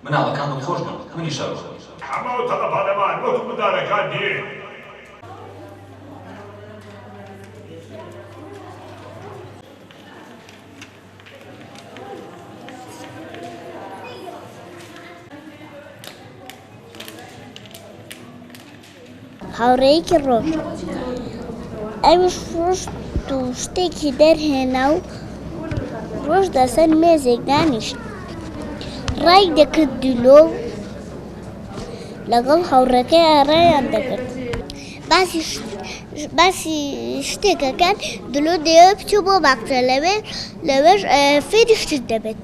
مناڵەکانم خۆش بوون منی شەڕ هەموو تەلەفانەمان وەکو منداڵەکان دێ. هاوڕێیەکی ڕۆژ ئەویش ڕۆشت و شتێکی دەرهێنا و ڕۆژدا سەر مێزێک دانیشت ڕای دەکرد دلۆ و لەگەڵ هاوڕێکەی ئاڕایان دەکرد باسی شتێکەکان دلۆ دەیەوە بچوو بۆ باخچە لەوێش فێری شت دەبێت.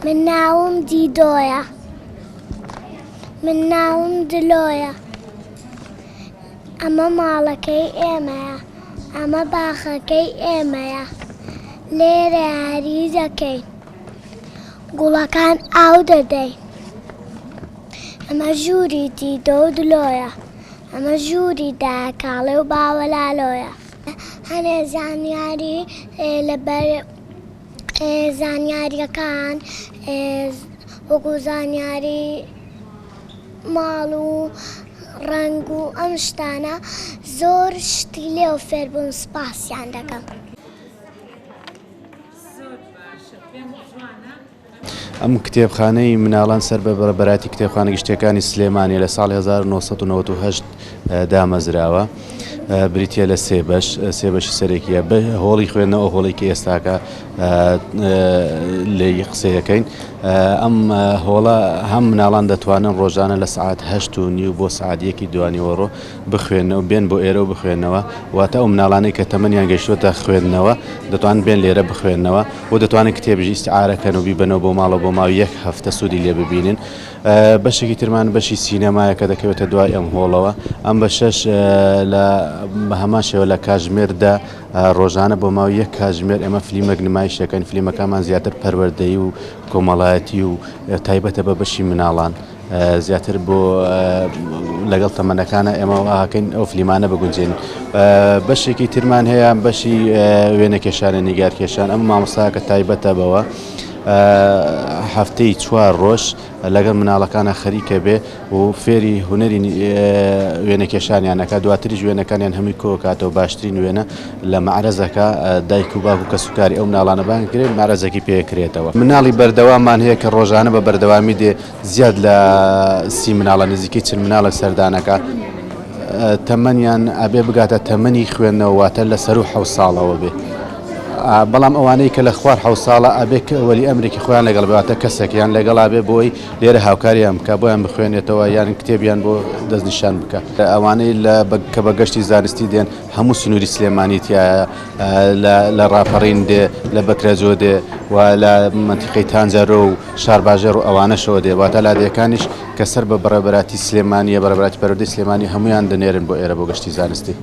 من ناوم دیدۆیە، من ناوم دلۆیە، ئەمە ماڵەکەی ئێمەیە، ئەمە باخەکەی ئێمەیە، لێرە یاری دەکەین، گوڵەکان ئاو دەدەین، ئەمە ژووری دیدۆ و دلۆیە، ئەمە ژووری داکاڵێ و باوەلالۆیە. هەنێ زانیاری لەبەر زانیاریەکان وەکو زانیاری ماڵ و ڕنگ و ئەم شتانە زۆر شتی لێو فێربوون سپاسیان دەکەم. ئەم کتێبخانەی مناڵان سەر بە بەرەبەراتی کتێبخانە گشتەکانی سلێمانی لە ساڵی 1998 دامەزراوە. بریتە لە سێ بەشی سەرێکیە بە هۆڵی خوێندنەوە هۆڵێکی ئێستاکە لێ قسەیەکەین. ئەم هۆڵە هەم مناڵان دەتوانن ڕۆژانە لە سعات 8:30 بۆ سعات 1:00 بخوێنەوە بێن بۆ ئێرە و بخوێنەوە واتە ئەو مناڵانەی کە تەمەنیان گەیشتوتە خوێندنەوە دەتوان بێن لێرە بخوێنەوە و دەتوانن کتێبژی ئیستعارەکەن و بیبنەوە بۆ ماڵەوە بۆ ماوەی 1 هەفتە سوودی لێ ببینن. بەشێکی ترمان بەشی سینەمایە کە دەکەوێتە دوای ئەم هۆڵەوە. ئەم بەشەش بە هەمان شێوە لە کاژمێردا ڕۆژانە بۆ ماوەی 1 کاژمێر ئێمە فلیمەک نمایشەکەین. فلیمەکانمان زیاتر پەروەردەیی و کۆمەڵایەتی و تایبەتە بە بەشی مناڵان زیاتر بۆ لەگەڵ تەمەنەکانە ئێمە ئاکەین ئەو فلیمانە بگونجێن. بەشێکی ترمان هەیە بەشی وێنەکێشانە نیگارکێشان. ئەم مامۆستاکە تایبەتە بەوە هەفتەی 4 ڕۆژ لەگەڵ مناڵەکانە خەریکە بێ و فێری هونەری وێنەکێشانیانەکە دواتریش وێنەکانیان هەمووی کۆکاتەوە باشترین وێنە لە معرەزەکە دایک و باوک و کەسوکاری ئەو مناڵانە بانگرێت معرەزەکی پێکرێتەوە. مناڵی بەردەواممان هەیە کە ڕۆژانە بە بەردەوامی دێ زیاد لە 30 مناڵە نزیکەی 40 مناڵە سەردانەکە تەمەنیان ئەبێ بگاتە تەمەنی خوێندنەوە واتە لە سەر و 7 ساڵەوە بێ. بەڵام ئەوانەی کە لە خوار 7 ساڵە ئەبێ وەلی ئەمریکی خۆیان لەگەڵ بواتە کەسێکیان لەگەڵا بێ بۆی لێرە هاوکاریان بکە بۆیان بخوێنێتەوە یان کتێبیان بۆ دەستنیشان بکە. ئەوانەی کە بە گەشتی زانستی دێن هەموو سنووری سلێمانیتیایە لە ڕاپەڕین دێ لە بەکرەجۆ دێ و لە منتیقەی تانجەرۆ و شارباژێر و ئەوانەشەوە دێ واتە لادیەکانیش کە سەر بە بەڕێبەراتی سلێمانیە بەڕێبەراتی پەروەردەی سلێمانی هەمویان دەنێرن بۆ ئێرە بۆ گەشتی زانستی.